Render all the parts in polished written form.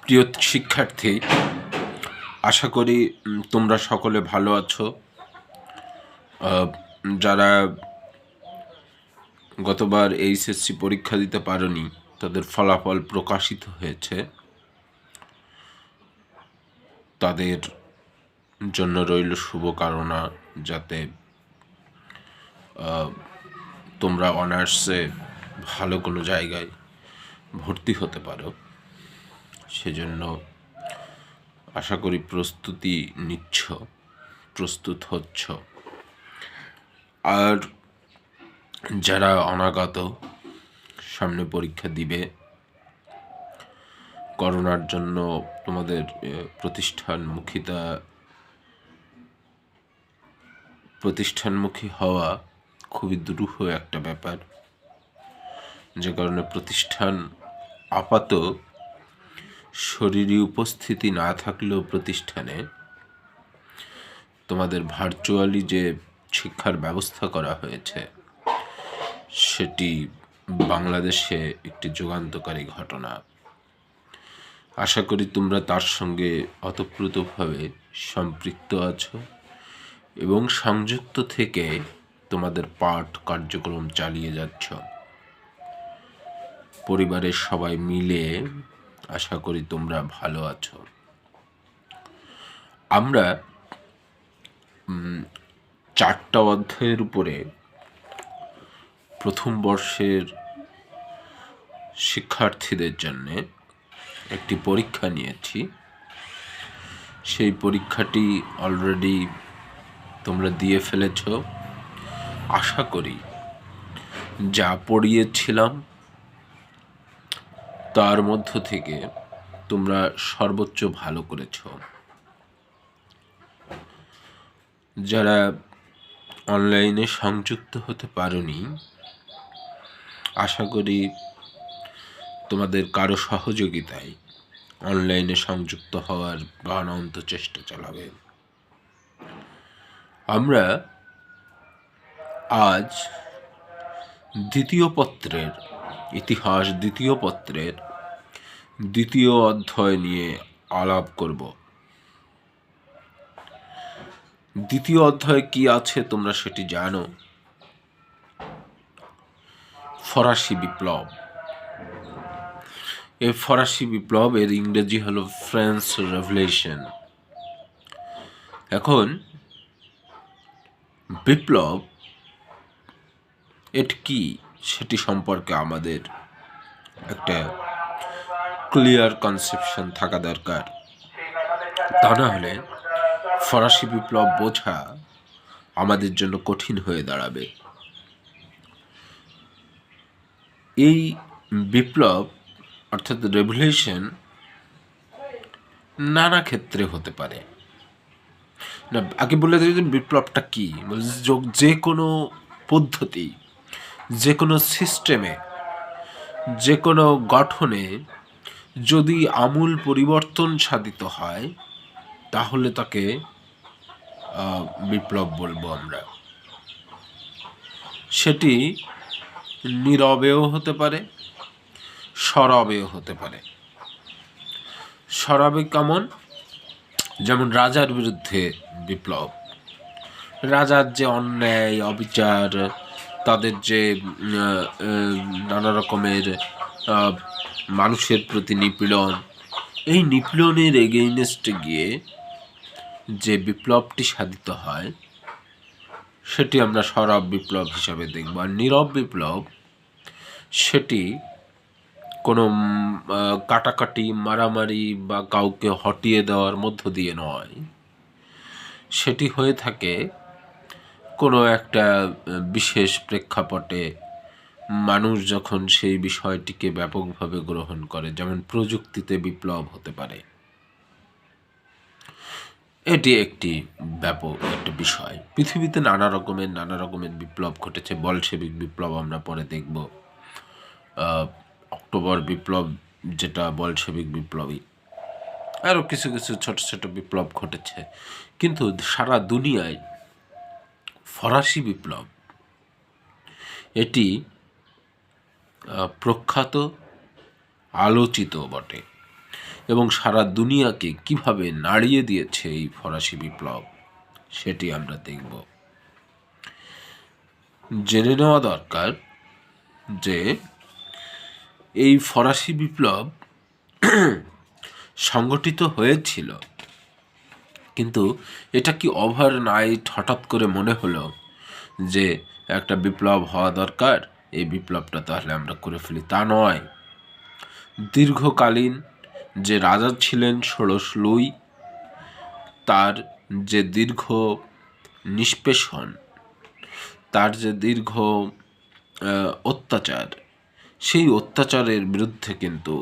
প্রিয় শিক্ষার্থী, আশা করি তোমরা সকলে ভালো আছো। যারা গতবার এইচএসসি পরীক্ষা দিতে পারোনি তাদের ফলাফল প্রকাশিত হয়েছে। তাদের জন্য রইল শুভকামনা, যাতে তোমরা অনার্সে ভালো কোনো জায়গায় ভর্তি হতে পারো। সেজন্য আশা করি প্রস্তুতি নিচ্ছ, প্রস্তুত হচ্ছ। আর যারা অনাগত সামনে পরীক্ষা দিবে, করোনার জন্য তোমাদের প্রতিষ্ঠানমুখী হওয়া খুবই দুরূহ একটা ব্যাপার, যে কারণে প্রতিষ্ঠান আপাত শরীরী উপস্থিতি না থাকলেও প্রতিষ্ঠানে তোমাদের ভার্চুয়ালি যে শিক্ষার ব্যবস্থা করা হয়েছে সেটি বাংলাদেশে একটি যুগান্তকারী ঘটনা। আশা করি তোমরা তার সঙ্গে ওতপ্রোতভাবে সম্পৃক্ত আছো এবং সংযুক্ত থেকে তোমাদের পাঠ কার্যক্রম চালিয়ে যাচ্ছ। পরিবারের সবাই মিলে আশা করি তোমরা ভালো আছো। আমরা 4টা অধ্যায়ের উপরে প্রথম বর্ষের শিক্ষার্থীদের জন্য একটি পরীক্ষা নিয়েছি। সেই পরীক্ষাটি অলরেডি তোমরা দিয়ে ফেলেছ। আশা করি যা পড়িয়েছিলাম তার মধ্য থেকে তোমরা সর্বোচ্চ ভালো করেছ। যারা অনলাইনে সংযুক্ত হতে পারোনি, আশা করি তোমাদের কারো সহযোগিতায় অনলাইনে সংযুক্ত হওয়ার প্রাণান্ত চেষ্টা চালাবে। আমরা আজ ইতিহাস দ্বিতীয় পত্রের দ্বিতীয় অধ্যায় নিয়ে আলাপ করব। দ্বিতীয় অধ্যায়ে কি আছে তোমরা সেটি জানো। ফরাসি বিপ্লব। এই ফরাসি বিপ্লবের ইংরেজি হলো ফ্রেঞ্চ রেভলিউশন। এখন বিপ্লব এটি কি সেটি সম্পর্কে আমাদের একটা ক্লিয়ার কনসেপশন থাকা দরকার। তা না হলে ফরাসি বিপ্লব বোঝা আমাদের জন্য কঠিন হয়ে দাঁড়াবে। এই বিপ্লব অর্থাৎ রেভলিউশন নানা ক্ষেত্রে হতে পারে। না, আগে বলে দিই বিপ্লবটা কি। যে কোনো পদ্ধতি, যে কোনো সিস্টেমে, যে কোনো গঠনে যদি আমূল পরিবর্তন সাধিত হয় তাহলে তাকে বিপ্লব বলবো আমরা। সেটি নীরবেও হতে পারে, সরবেও হতে পারে। সরবে কেমন? যেমন রাজার বিরুদ্ধে বিপ্লব। রাজার যে অন্যায় অবিচার, তাদের যে নানা রকমের মানুষের প্রতি নিপীড়ন, এই নিপীড়নের এগেইনস্টে গিয়ে যে বিপ্লবটি সাধিত হয় সেটি আমরা সরব বিপ্লব হিসাবে দেখব। আর নীরব বিপ্লব সেটি কোনো কাটাকাটি, মারামারি বা কাউকে হটিয়ে দেওয়ার মধ্য দিয়ে নয়। সেটি হয়ে থাকে কোনো একটা বিশেষ প্রেক্ষাপটে মানুষ যখন সেই বিষয়টিকে ব্যাপকভাবে গ্রহণ করে, যেমন প্রযুক্তিতে বিপ্লব হতে পারে। এটি একটি ব্যাপক একটা বিষয়। পৃথিবীতে নানা রকমের বিপ্লব ঘটেছে। বলশেবিক বিপ্লব আমরা পরে দেখব। অক্টোবর বিপ্লব যেটা বলশেবিক বিপ্লবী, আরও কিছু ছোট ছোট বিপ্লব ঘটেছে। কিন্তু সারা দুনিয়ায় ফরাসি বিপ্লব এটি প্রখ্যাত, আলোচিত বটে। এবং সারা দুনিয়াকে কিভাবে নাড়িয়ে দিয়েছে এই ফরাসি বিপ্লব, সেটি আমরা দেখব। জেনে নেওয়া দরকার যে এই ফরাসি বিপ্লব সংগঠিত হয়েছিল, কিন্তু এটা কি ওভারনাইট হঠাৎ করে মনে হলো যে একটা বিপ্লব হওয়া দরকার, এই বিপ্লবটা তাহলে আমরা করে ফেলি? তা নয়। দীর্ঘকালীন যে রাজা ছিলেন ষোড়শ লুই, তার যে দীর্ঘ নিষ্পেষণ, তার যে দীর্ঘ অত্যাচার, সেই অত্যাচারের বিরুদ্ধে কিন্তু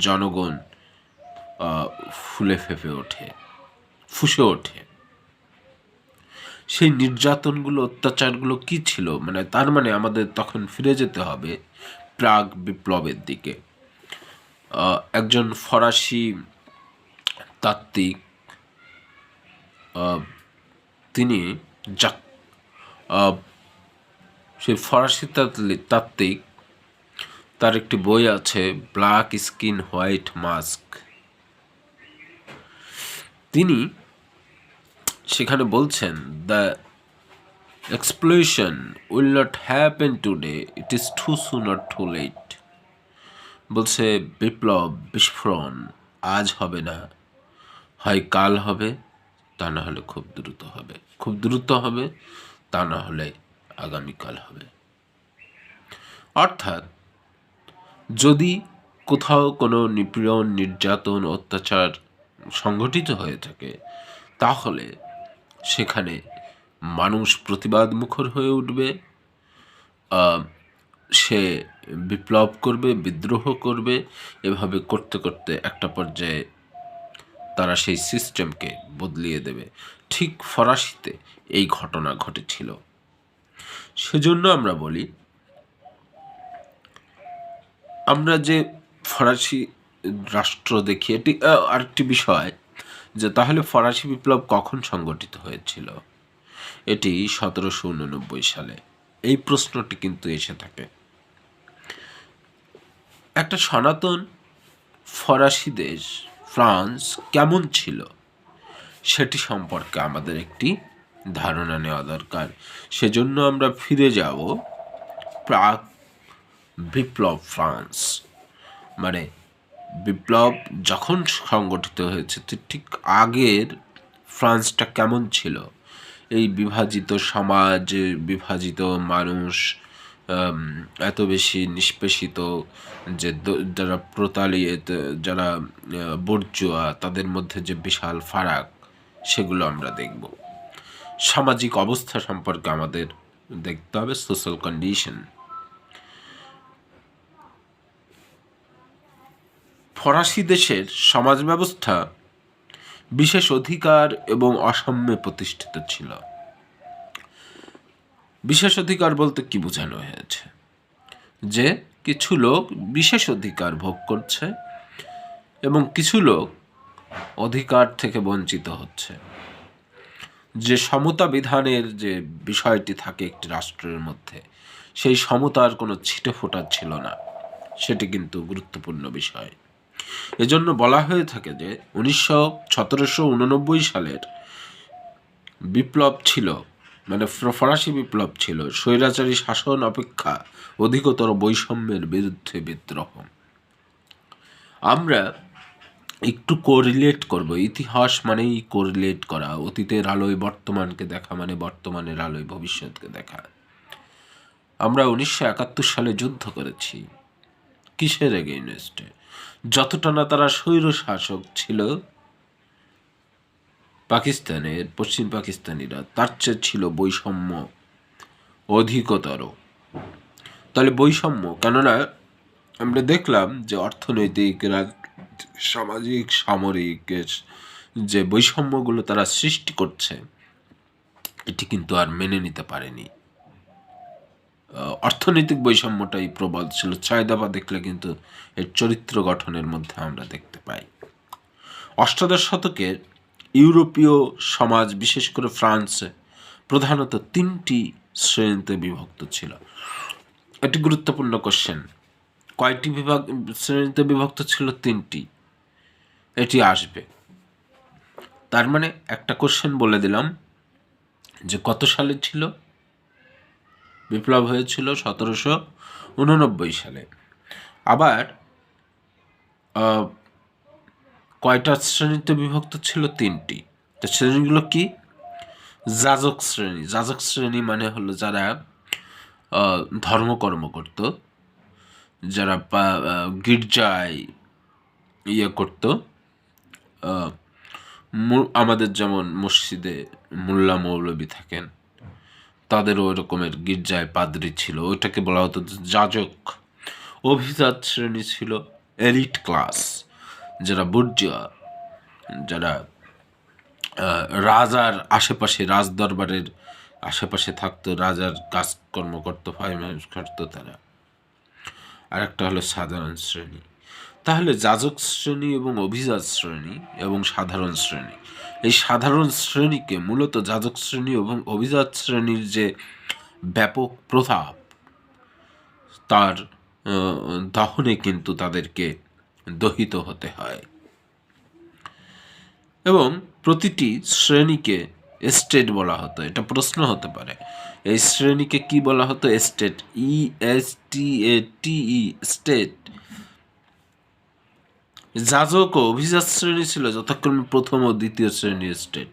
জনগণ ফুলে ফেঁপে ওঠে, ফুঁসে ওঠে। সেই নির্যাতনগুলো, অত্যাচারগুলো কি ছিল? তার মানে আমাদের তখন ফিরে যেতে হবে প্রাগ বিপ্লবের দিকে। একজন ফরাসি তাত্ত্বিক, তিনি সেই ফরাসি তাত্ত্বিক, তার একটি বই আছে ব্ল্যাক স্কিন হোয়াইট মাস্ক। তিনি সেখানে বলছেন, the explosion will not happen today, it is too soon or too late. বলছে বিপ্লব, বিস্ফোরণ আজ হবে না, হয় কাল হবে, তা না হলে খুব দ্রুত হবে, খুব দ্রুত হবে, তা না হলে আগামীকাল হবে। অর্থাৎ যদি কোথাও কোনো নিপীড়ন, নির্যাতন, অত্যাচার সংঘটিত হয়ে থাকে, তাহলে সেখানে মানুষ প্রতিবাদ মুখর হয়ে উঠবে, সে বিপ্লব করবে, বিদ্রোহ করবে। এভাবে করতে করতে একটা পর্যায়ে তারা সেই সিস্টেমকে বদলিয়ে দেবে। ঠিক ফরাসিতে এই ঘটনা ঘটেছিল। সেজন্য আমরা বলি, আমরা যে ফরাসি রাষ্ট্র দেখি, এটি আরেকটি বিষয় যে তাহলে ফরাসি বিপ্লব কখন সংগঠিত হয়েছিল? এটি 1789 সালে। এই প্রশ্নটি কিন্তু এসে থাকে। একটা সনাতন ফরাসি দেশ ফ্রান্স কেমন ছিল সেটি সম্পর্কে আমাদের একটি ধারণা নেওয়া দরকার। সেজন্য আমরা ফিরে যাব প্রাক বিপ্লব ফ্রান্স, বিপ্লব যখন সংগঠিত হয়েছে ঠিক আগের ফ্রান্সটা কেমন ছিল। এই বিভাজিত সমাজ, বিভাজিত মানুষ, এত বেশি নিষ্পেষিত, যে যারা প্রতারিত, যারা বর্জুয়া, তাদের মধ্যে যে বিশাল ফারাক, সেগুলো আমরা দেখব। সামাজিক অবস্থা সম্পর্কে আমাদের দেখতে হবে, সোশ্যাল কন্ডিশন। ফরাসি দেশের সমাজ ব্যবস্থা বিশেষ অধিকার এবং অসাম্যে প্রতিষ্ঠিত ছিল। বিশেষ অধিকার বলতে কি বোঝানো হয়েছে? যে কিছু লোক বিশেষ অধিকার ভোগ করছে এবং কিছু লোক অধিকার থেকে বঞ্চিত হচ্ছে। যে সমতা বিধানের যে বিষয়টি থাকে একটি রাষ্ট্রের মধ্যে, সেই সমতার কোনো ছিটে ফোটা ছিল না। সেটি কিন্তু গুরুত্বপূর্ণ বিষয়। এজন্য বলা হয়ে থাকে যে 1789 সালের বিপ্লব ছিল, ফরাসি বিপ্লব ছিল স্বৈরাচারী শাসন অপেক্ষা অধিকতর বৈষম্যের বিরুদ্ধে বিদ্রোহ। আমরা একটু কোরিলেট করব। ইতিহাস মানেই কোরিলেট করা। অতীতের আলোয় বর্তমানকে দেখা মানে বর্তমানের আলোয় ভবিষ্যৎকে দেখা। আমরা 1971 সালে যুদ্ধ করেছি। কিসের এগেইনস্টে? যতটা না তারা স্বৈর শাসক ছিল পাকিস্তানের, পশ্চিম পাকিস্তানিরা, তার চেয়ে ছিল বৈষম্য অধিকতর। তাহলে বৈষম্য, কেননা আমরা দেখলাম যে অর্থনৈতিক, সামাজিক, সামরিক যে বৈষম্যগুলো তারা সৃষ্টি করছে, এটি কিন্তু আর মেনে নিতে পারেনি। অর্থনৈতিক বৈষম্যটাই প্রবল ছিল। চাহিদাবা দেখলে কিন্তু এর চরিত্র গঠনের মধ্যে আমরা দেখতে পাই। অষ্টাদশ শতকের ইউরোপীয় সমাজ, বিশেষ করে ফ্রান্সে, প্রধানত 3টি শ্রেণীতে বিভক্ত ছিল। একটি গুরুত্বপূর্ণ কোশ্চেন, কয়টি শ্রেণীতে বিভক্ত ছিল? 3টি। এটি আসবে। তার মানে একটা কোশ্চেন বলে দিলাম যে কত সালে ছিল বিপ্লব হয়েছিল? 1789 সালে। আবার কয়টা শ্রেণীতে বিভক্ত ছিল? 3টি। তো শ্রেণীগুলো কি? যাজক শ্রেণী। যাজক শ্রেণী মানে হলো যারা ধর্মকর্ম করত, যারা গির্জায় করত, আমাদের যেমন মসজিদে মোল্লা মৌলবী থাকেন, তাদেরও ওই রকমের গির্জায় পাদ্রী ছিল, ওইটাকে বলা হতো যাজক। অভিজাত শ্রেণী ছিল এলিট ক্লাস, যারা বুর্জুয়া, যারা রাজার আশেপাশে, রাজদরবারের আশেপাশে থাকতো, রাজার কাজকর্ম করতো, ফাইন্যান্স করতো তারা। আর একটা হলো সাধারণ শ্রেণী। তাহলে যাজক শ্রেণী এবং অভিজাত শ্রেণী এবং সাধারণ শ্রেণী, এই সাধারণ শ্রেণীকে মূলত যাজক শ্রেণী এবং অভিজাত শ্রেণীর যে ব্যাপক প্রভাব, তার দহনে কিন্তু তাদেরকে দহিত হতে হয়। এবং প্রতিটি শ্রেণীকে এস্টেট বলা হতো। এটা প্রশ্ন হতে পারে, এই শ্রেণীকে কি বলা হতো? এস্টেট। ESTATE, state. যাজক ও অভিজাত শ্রেণী ছিল যথাক্রমে প্রথম ও দ্বিতীয় শ্রেণীর স্টেট।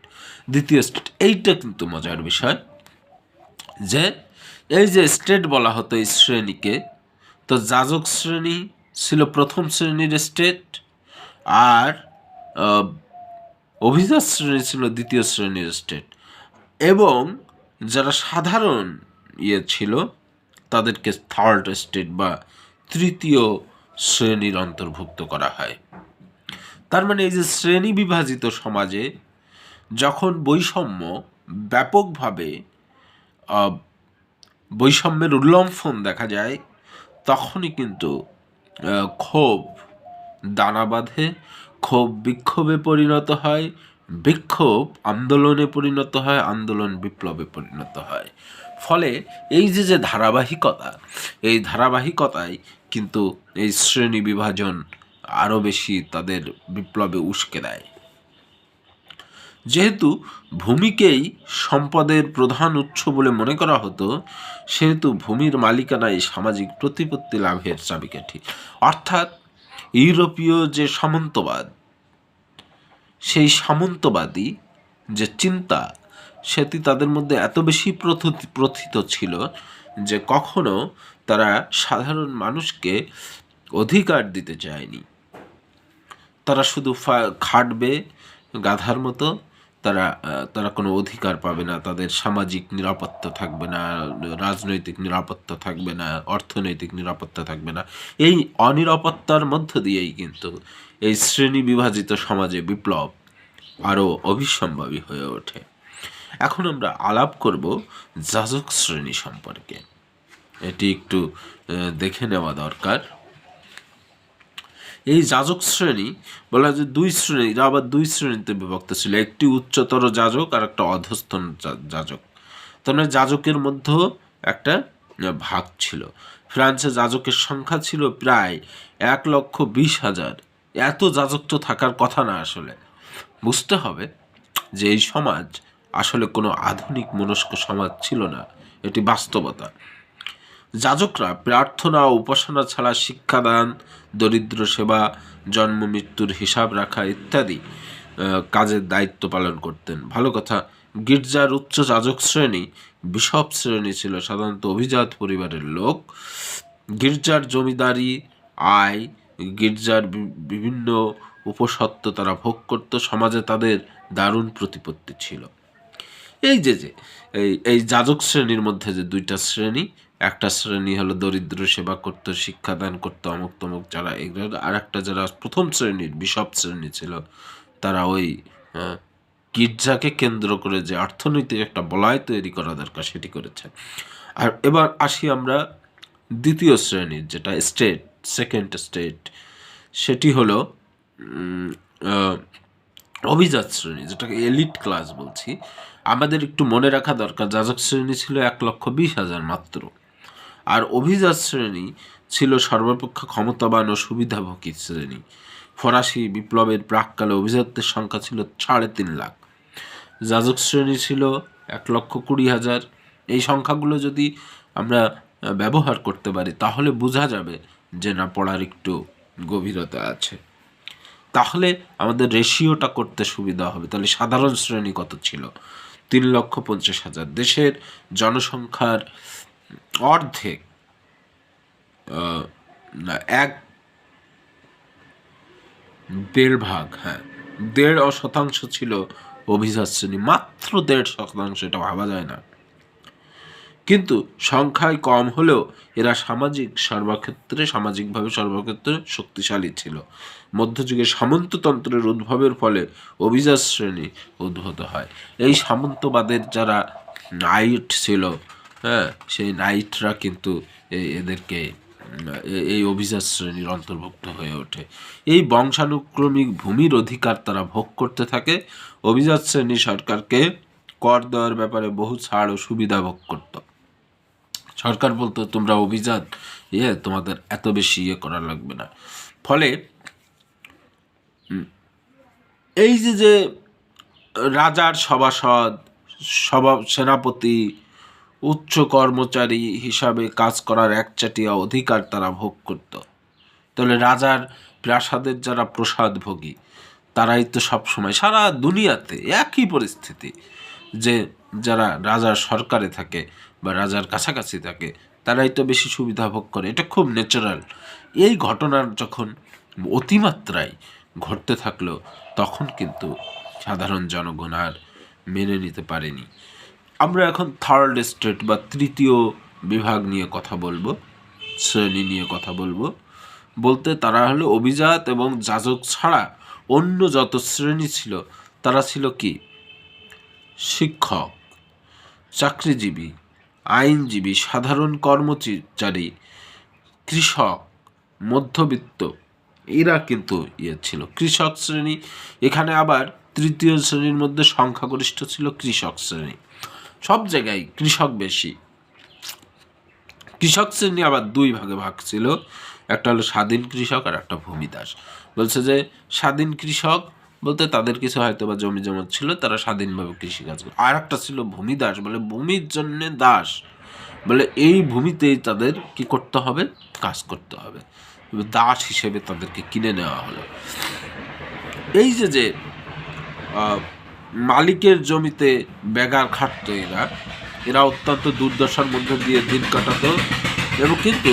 দ্বিতীয় স্টেট, এইটা কিন্তু মজার বিষয় যে এই যে স্টেট বলা হতো এই শ্রেণীকে, তো যাজক শ্রেণী ছিল প্রথম শ্রেণীর স্টেট, আর অভিজাত শ্রেণী ছিল দ্বিতীয় শ্রেণীর স্টেট। এবং যারা সাধারণ ছিল তাদেরকে থার্ড স্টেট বা তৃতীয় শ্রেণীর অন্তর্ভুক্ত করা হয়। তার মানে এই যে শ্রেণী বিভাজিত সমাজে যখন বৈষম্য ব্যাপকভাবে বৈষম্যের উল্লম্ফন দেখা যায়, তখনই কিন্তু ক্ষোভ দানা বাঁধে, ক্ষোভ বিক্ষোভে পরিণত হয়, বিক্ষোভ আন্দোলনে পরিণত হয়, আন্দোলন বিপ্লবে পরিণত হয়। ফলে এই যে ধারাবাহিকতা, এই ধারাবাহিকতায় কিন্তু এই শ্রেণী বিভাজন আরও বেশি তাদের বিপ্লবে উস্কে দেয়। যেহেতু ভূমিকেই সম্পদের প্রধান উৎস বলে মনে করা হতো, সেহেতু ভূমির মালিকানাই সামাজিক প্রতিপত্তি লাভের চাবিকাঠি। অর্থাৎ ইউরোপীয় যে সামন্তবাদ, সেই সামন্তবাদী যে চিন্তা, সেটি তাদের মধ্যে এত বেশি প্রথিত ছিল যে কখনো তারা সাধারণ মানুষকে অধিকার দিতে চায়নি। তারা শুধু খাটবে গাধার মতো, তারা কোনো অধিকার পাবে না, তাদের সামাজিক নিরাপত্তা থাকবে না, রাজনৈতিক নিরাপত্তা থাকবে না, অর্থনৈতিক নিরাপত্তা থাকবে না। এই অনিরাপত্তার মধ্য দিয়েই কিন্তু এই শ্রেণী বিভাজিত সমাজে বিপ্লব আরও অবিসম্ভাবী হয়ে ওঠে। এখন আমরা আলাপ করব যাজক শ্রেণী সম্পর্কে। এটি একটু দেখে নেওয়া দরকার। এই যাজক শ্রেণী বলা হয় যে এরা আবার দুই শ্রেণীতে বিভক্ত ছিল, একটি উচ্চতর যাজক আর একটা অধস্তন যাজক। তার মানে যাজকের মধ্যেও একটা ভাগ ছিল। ফ্রান্সে যাজকের সংখ্যা ছিল প্রায় 1,20,000। এত যাজক তো থাকার কথা না। আসলে বুঝতে হবে যে এই সমাজ আসলে কোনো আধুনিক মনস্ক সমাজ ছিল না, এটি বাস্তবতা। যাজকরা প্রার্থনা ও উপাসনা ছাড়া শিক্ষাদান, দরিদ্র সেবা, জন্ম মৃত্যুর হিসাব রাখা ইত্যাদি কাজের দায়িত্ব পালন করতেন। ভালো কথা, গির্জার উচ্চ যাজক শ্রেণী বিশপ শ্রেণী ছিল সাধারণত অভিজাত পরিবারের লোক। গির্জার জমিদারি আয়, গির্জার বিভিন্ন উপসত্ত্ব তারা ভোগ করত। সমাজে তাদের দারুণ প্রতিপত্তি ছিল। এই যাজক শ্রেণীর মধ্যে যে দুইটা শ্রেণী, একটা শ্রেণী হলো দরিদ্র সেবা করতো, শিক্ষাদান করতো, অমুক তমুক যারা এগুলো, আর একটা যারা প্রথম শ্রেণীর বিশপ শ্রেণী ছিল, তারা ওই গির্জাকে কেন্দ্র করে যে অর্থনৈতিক একটা বলয় তৈরি করা দরকার সেটি করেছে। আর এবার আসি আমরা দ্বিতীয় শ্রেণীর, যেটা স্টেট, সেকেন্ড স্টেট, সেটি হলো অভিজাত শ্রেণী, যেটাকে এলিট ক্লাস বলছি। আমাদের একটু মনে রাখা দরকার, যাজক শ্রেণী ছিল 1,20,000 মাত্র, আর অভিজাত শ্রেণী ছিল সর্বাপেক্ষা ক্ষমতাবান ও সুবিধাভোগী শ্রেণী। ফরাসি বিপ্লবের প্রাককালে অভিজাতদের সংখ্যা ছিল 3.5 লাখ, যাজক শ্রেণী ছিল 1,20,000। এই সংখ্যাগুলো যদি আমরা ব্যবহার করতে পারি তাহলে বোঝা যাবে যে না, পড়ার একটু গভীরতা আছে। তাহলে আমাদের রেশিওটা করতে সুবিধা হবে। তাহলে সাধারণ শ্রেণী কত ছিল? 3,50,000। দেশের জনসংখ্যার অর্ধেক, না, 1.5 ভাগ, হ্যাঁ, 1.5% ছিল অভিজাত শ্রেণী, মাত্র 1.5%। এটা ভাবা যায় না, কিন্তু সংখ্যায় কম হলেও এরা সামাজিকভাবে সর্বক্ষেত্রে শক্তিশালী ছিল। মধ্যযুগে সামন্ততন্ত্রের উদ্ভবের ফলে অভিজাত শ্রেণী উদ্ভূত হয়। এই সামন্তবাদের যারা নাইট ছিল, হ্যাঁ, সেই নাইটরা কিন্তু এদেরকে এই অভিজাত শ্রেণীর অন্তর্ভুক্ত হয়ে ওঠে। এই বংশানুক্রমিক ভূমির অধিকার তারা ভোগ করতে থাকে। অভিজাত শ্রেণী সরকারকে কর দেওয়ার ব্যাপারে বহু ছাড় ও সুবিধা ভোগ করত। সরকার বলতো তোমরা অভিজাত, তোমাদের এত বেশি করা লাগবে না। ফলে এই যে রাজার সভাসদ, সেনাপতি, উচ্চ কর্মচারী হিসাবে কাজ করার একচাটিয়া অধিকার তারা ভোগ করত। তাহলে রাজার প্রাসাদের যারা প্রসাদভোগী, তারাই তো সবসময় সারা দুনিয়াতে একই পরিস্থিতি, যে যারা রাজার সরকারে থাকে বা রাজার কাছাকাছি থাকে তারাই তো বেশি সুবিধা ভোগ করে। এটা খুব ন্যাচারাল। এই ঘটনার যখন অতিমাত্রায় ঘটতে থাকলো তখন কিন্তু সাধারণ জনগণ আর মেনে নিতে পারেনি। আমরা এখন থার্ড স্টেট বা তৃতীয় বিভাগ নিয়ে কথা বলবো, শ্রেণী নিয়ে কথা বলবো। বলতে তারা হলো অভিজাত এবং যাজক ছাড়া অন্য যত শ্রেণী ছিল তারা ছিল কি? শিক্ষক, চাকরিজীবী, আইনজীবী, সাধারণ কর্মচারী, কৃষক, মধ্যবিত্ত, এরা কিন্তু ছিল কৃষক শ্রেণী। এখানে আবার তৃতীয় শ্রেণীর মধ্যে সংখ্যাগরিষ্ঠ ছিল কৃষক শ্রেণী। সব জায়গায় কৃষক বেশি। কৃষক শ্রেণী আবার 2 ভাগে ভাগ ছিল, একটা হলো স্বাধীন কৃষক আর একটা ভূমিদাস। বলছে যে স্বাধীন কৃষক বলতে তাদের কিছু হয়তো বা জমি জমা ছিল, তারা স্বাধীনভাবে কৃষিকাজ করে। আর একটা ছিল ভূমিদাস, বলে ভূমির জন্য দাস, বলে এই ভূমিতেই তাদের কি করতে হবে? কাজ করতে হবে। দাস হিসেবে তাদেরকে কিনে নেওয়া হলো। এই যে মালিকের জমিতে বেগার খাটত এরা অত্যন্ত দুর্দশার মধ্যে দিয়ে দিন কাটাতো। এবং কিন্তু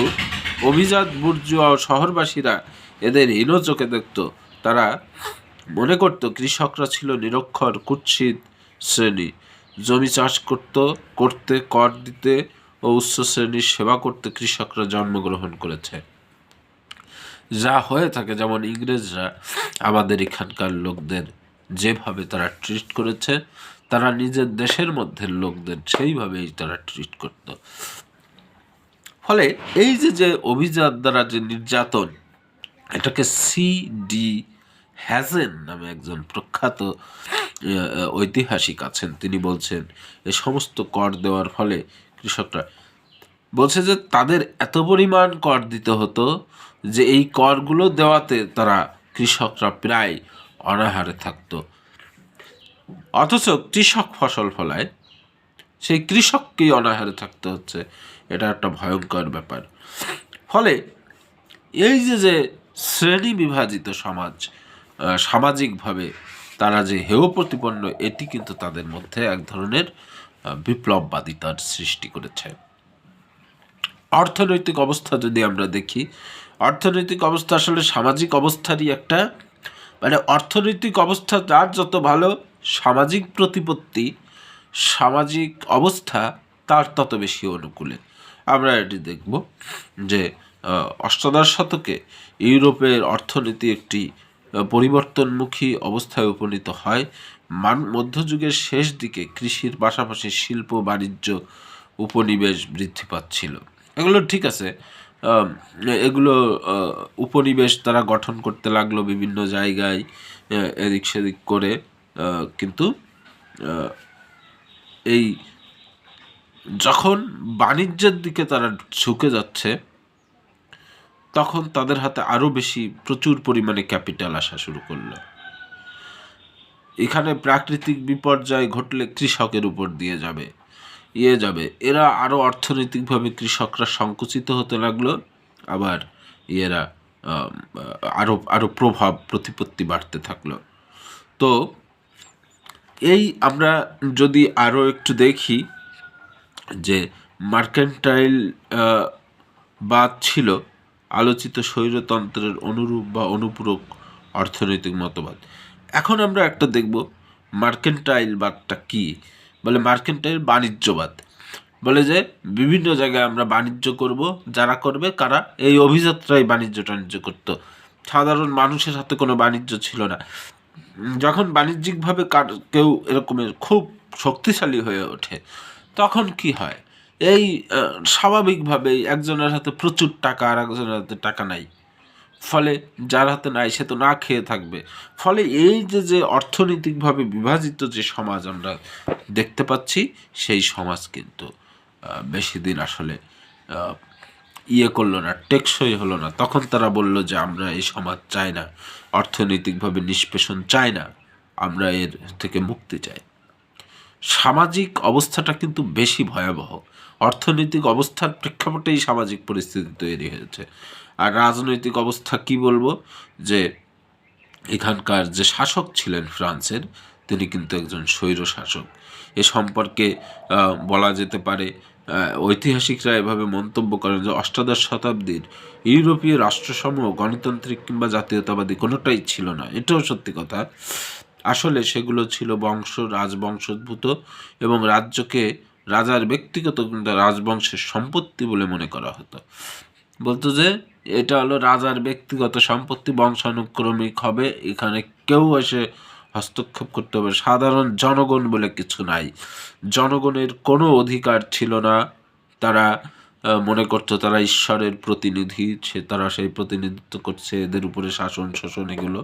অভিজাত বুর্জুয়া ও শহরবাসীরা এদের হীন চোখে দেখত। তারা মনে করত কৃষকরা ছিল নিরক্ষর কুৎসিত শ্রেণী। জমি চাষ করতে, কর দিতে ও উচ্চ শ্রেণীর সেবা করতে কৃষকরা জন্মগ্রহণ করেছে। যা হয়ে থাকে, যেমন ইংরেজরা আমাদের এখানকার লোকদের যেভাবে তারা ট্রিট করেছে, তারা নিজের দেশের মধ্যে লোকদের সেইভাবেই তারা ট্রিট করত। ফলে এই যে অভিজাত দ্বারা যে নির্যাতন, এটাকে C.D. হ্যাজেন নামে একজন প্রখ্যাত ঐতিহাসিক আছেন, তিনি বলছেন এই সমস্ত কর দেওয়ার ফলে কৃষকরা, বলছে যে তাদের এত পরিমাণ কর দিতে হতো যে এই করগুলো দেওয়াতে তারা কৃষকরা প্রায় অনাহারে থাকতো। অথচ কৃষক ফসল ফলায়, সেই কৃষককেই অনাহারে থাকতে হচ্ছে। এটা একটা ভয়ঙ্কর ব্যাপার। ফলে এই যে শ্রেণী বিভাজিত সমাজ, সামাজিকভাবে তারা যে হেয় প্রতিপন্ন, এটি কিন্তু তাদের মধ্যে এক ধরনের বিপ্লববাদিতার সৃষ্টি করেছে। অর্থনৈতিক অবস্থা যদি আমরা দেখি, অর্থনৈতিক অবস্থা আসলে সামাজিক অবস্থারই একটা, মানে অর্থনৈতিক অবস্থা যার যত ভালো, সামাজিক প্রতিপত্তি, সামাজিক অবস্থা তার তত বেশি অনুকূলে। আমরা এটি দেখব যে অষ্টাদশ শতকে ইউরোপের অর্থনীতি একটি পরিবর্তনমুখী অবস্থায় উপনীত হয়। মধ্যযুগের শেষ দিকে কৃষির পাশাপাশি শিল্প, বাণিজ্য, উপনিবেশ বৃদ্ধি পাচ্ছিল। এগুলো ঠিক আছে, এগুলো উপনিবেশ তারা গঠন করতে লাগলো বিভিন্ন জায়গায় এদিক সেদিক করে। কিন্তু এই যখন বাণিজ্যের দিকে তারা ঝুঁকে যাচ্ছে, তখন তাদের হাতে আরও বেশি প্রচুর পরিমাণে ক্যাপিটাল আসা শুরু করলো। এখানে প্রাকৃতিক বিপর্যয় ঘটলে কৃষকের উপর দিয়ে যাবে, এরা আরও অর্থনৈতিকভাবে কৃষকরা সংকুচিত হতে লাগলো, আবার এরা আরও আরও প্রভাব প্রতিপত্তি বাড়তে থাকলো। তো এই আমরা যদি আরও একটু দেখি যে মার্কেন্টাইল বাদ ছিল আলোচিত স্বৈরতন্ত্রের অনুরূপ বা অনুপূরক অর্থনৈতিক মতবাদ। এখন আমরা একটা দেখব মার্কেন্টাইল বাদটা কী। বলে মার্কেন্টাইল বাণিজ্যবাদ, বলে যে বিভিন্ন জায়গায় আমরা বাণিজ্য করব, যারা করবে কারা, এই অভিজাতরাই বাণিজ্য টাণিজ্য করতো, সাধারণ মানুষের হাতে কোনো বাণিজ্য ছিল না। যখন বাণিজ্যিকভাবে কেউ এরকমের খুব শক্তিশালী হয়ে ওঠে তখন কি হয়, এই স্বাভাবিকভাবেই একজনের হাতে প্রচুর টাকা আর একজনের হাতে টাকা নাই, ফলে যার হাতে নাই সে তো না খেয়ে থাকবে। ফলে এই যে অর্থনৈতিকভাবে বিভাজিত যে সমাজ আমরা দেখতে পাচ্ছি, সেই সমাজ কিন্তু বেশি দিন আসলে করলো না, টেকসই হলো না। তখন তারা বলল যে আমরা এই সমাজ চাই না, অর্থনৈতিকভাবে নিষ্পেষণ চাই না, আমরা এর থেকে মুক্তি চাই। সামাজিক অবস্থাটা কিন্তু বেশি ভয়াবহ, অর্থনৈতিক অবস্থার প্রেক্ষাপটেই সামাজিক পরিস্থিতি তৈরি হয়েছে। আর রাজনৈতিক অবস্থা কি বলবো, যে এখানকার যে শাসক ছিলেন ফ্রান্সের, তিনি কিন্তু একজন স্বৈর শাসক। এ সম্পর্কে বলা যেতে পারে, ঐতিহাসিকরা এভাবে মন্তব্য করেন যে অষ্টাদশ শতাব্দীর ইউরোপীয় রাষ্ট্রসমূহ গণতান্ত্রিক কিংবা জাতীয়তাবাদী কোনোটাই ছিল না। এটাও সত্যি কথা। আসলে সেগুলো ছিল রাজবংশোদ্ভূত এবং রাজ্যকে রাজার ব্যক্তিগত কিংবা রাজবংশের সম্পত্তি বলে মনে করা হতো। বলতো যে এটা হলো রাজার ব্যক্তিগত সম্পত্তি, বংশানুক্রমিক হবে, এখানে কেউ এসে হস্তক্ষেপ করতে হবে, সাধারণ জনগণ বলে কিছু নাই, জনগণের কোনো অধিকার ছিল না। তারা মনে করতো তারা ঈশ্বরের প্রতিনিধি, তারা সেই প্রতিনিধিত্ব করছে, এদের উপরে শাসন শোষণ এগুলো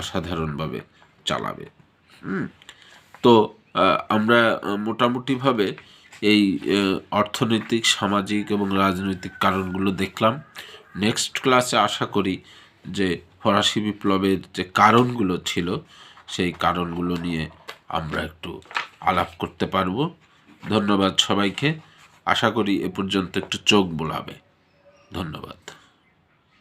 অসাধারণভাবে চালাবে। তো আমরা মোটামুটিভাবে এই অর্থনৈতিক, সামাজিক এবং রাজনৈতিক কারণগুলো দেখলাম। নেক্সট ক্লাসে আশা করি যে ফরাসি বিপ্লবের যে কারণগুলো ছিল সেই কারণগুলো নিয়ে আমরা একটু আলাপ করতে পারবো। ধন্যবাদ সবাইকে। আশা করি এ পর্যন্ত একটু চোখ বোলাবে। ধন্যবাদ।